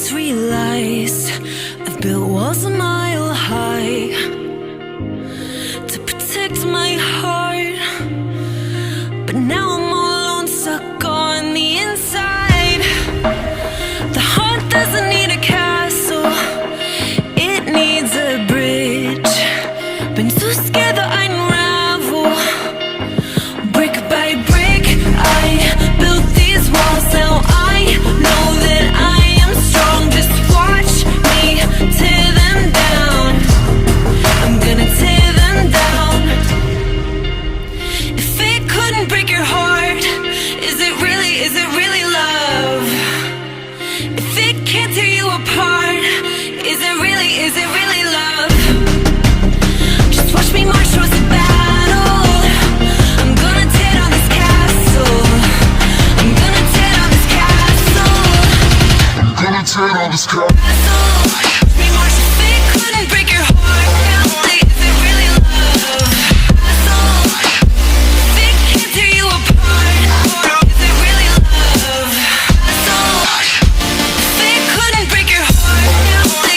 just realized I've built walls a mile high to protect my heart, but now I'm all alone, stuck on the inside. The heart doesn't need a castle, it needs a bridge. Been too scared that I unravel. Brick by brick, I built these walls. Now I know that I am strong. Just watch me tear them down. I'm gonna tear them down. If it couldn't break your heart, is it really love? If it can't tear you apart, is it really love? Just watch me march towards the battle. I'm gonna tear down this castle. I'm gonna tear down this castle. I'm gonna tear down this castle. Watch me march. If it couldn't break your heart, is it really love? If it can't tear you apart, is it really love? If it couldn't break your heart,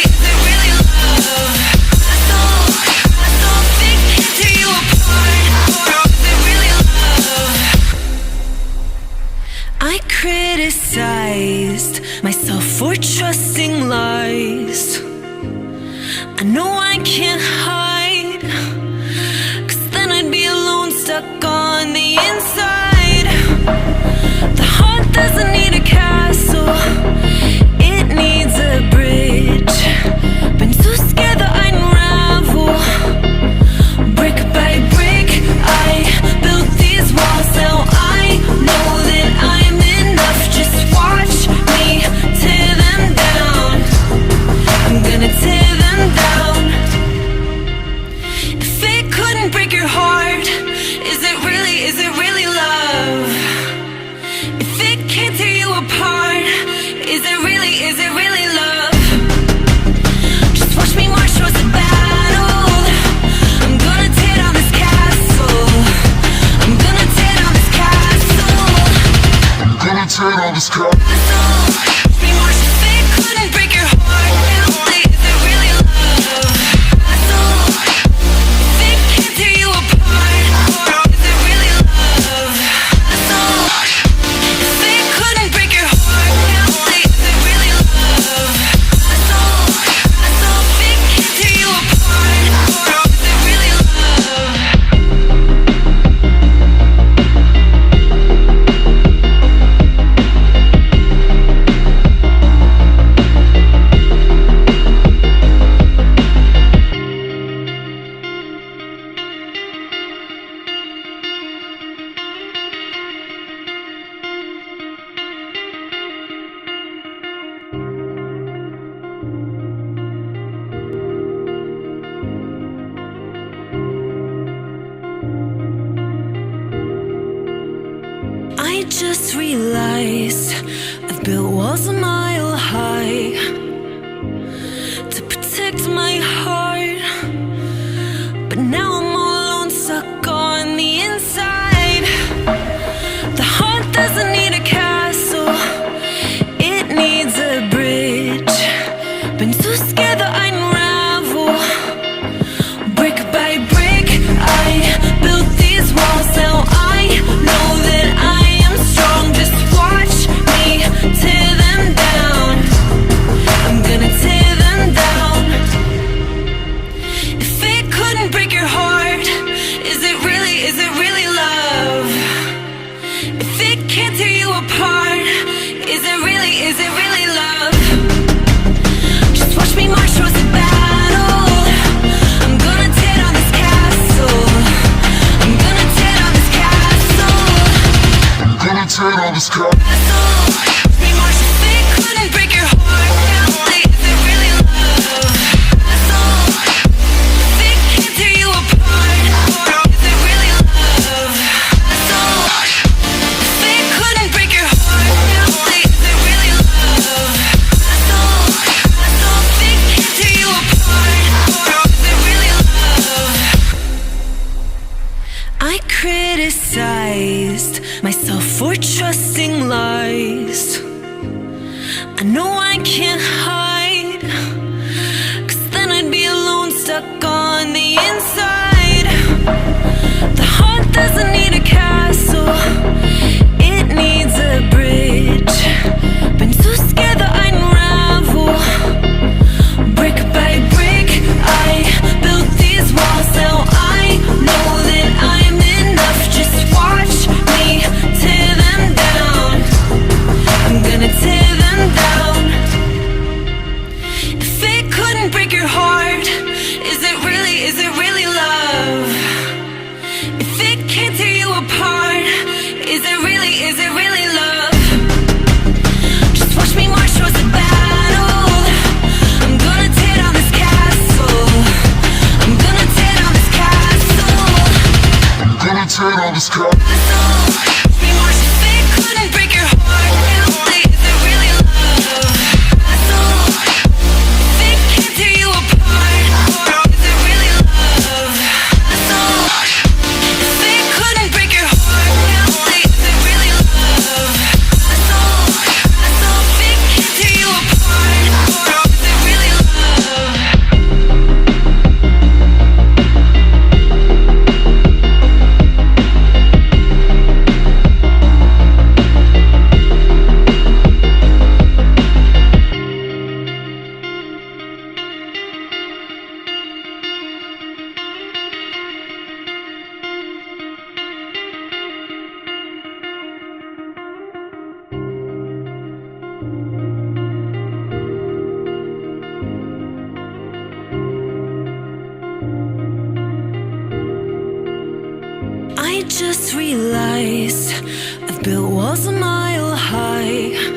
is it really love? If it can't tear you apart, is it really love? I criticized myself for trusting lies. I know I can't hide, 'cause then I'd be alone, stuck on the inside. The heart doesn't need a castle, it needs a bridge. Been too scared that I unravel. Brick by brick, I built these walls. Now I know that I'm enough. Just watch me tear them down. I'm gonna tear them down. If it couldn't break your heart, is it really love? If it can't tear you apart, is it really love? Just watch me march towards the battle. I'm gonna tear down this castle. I'm gonna tear down this castle. I'm gonna tear down this castle. Watch me march. If it couldn't break your heart, is it really love? If it can't tear you apart, is it really love? If it couldn't break your heart, is it really love? If it can't tear you apart, is it really love? I just realized I've built walls a mile high to protect my heart, but now I'm all alone, stuck on the inside. The heart doesn't need a castle, it needs a bridge. Been too scared that I unravel. Brick by brick, I built these walls. Now I know that I am strong. Just watch me tear them down. I'm gonna tear them down. If it couldn't break your heart, is it really love? If it can't tear you apart, is it really love? Just watch me march towards the battle. I'm gonna tear down this castle. I'm gonna tear down this castle. I'm gonna tear down this castle. Watch me march. If it couldn't break your heart, is it really love? If it can't tear you apart, is it really love? If it couldn't break your heart, is it really love? If it can't tear you apart, is it really love? I criticized myself for trusting lies. I know I can't hide. stuck on the inside. The heart doesn't need a castle, it needs a bridge. Been too scared that I'd unravel. Brick by brick, I built these walls. Now I know that I'm enough. Just watch me tear them down. I'm gonna tear them down. If it couldn't break your heart, is it really love? If it can't tear you apart, is it really love? Just watch me march towards the battle. I'm gonna tear down this castle. I'm gonna tear down this castle. I'm gonna tear down this castle. Watch me march. If it couldn't break your heart, is it really love? If it can't tear you apart, is it really love? If it couldn't break your heart, is it really love? If it can't tear you apart, is it really love? I just realized I've built walls a mile high.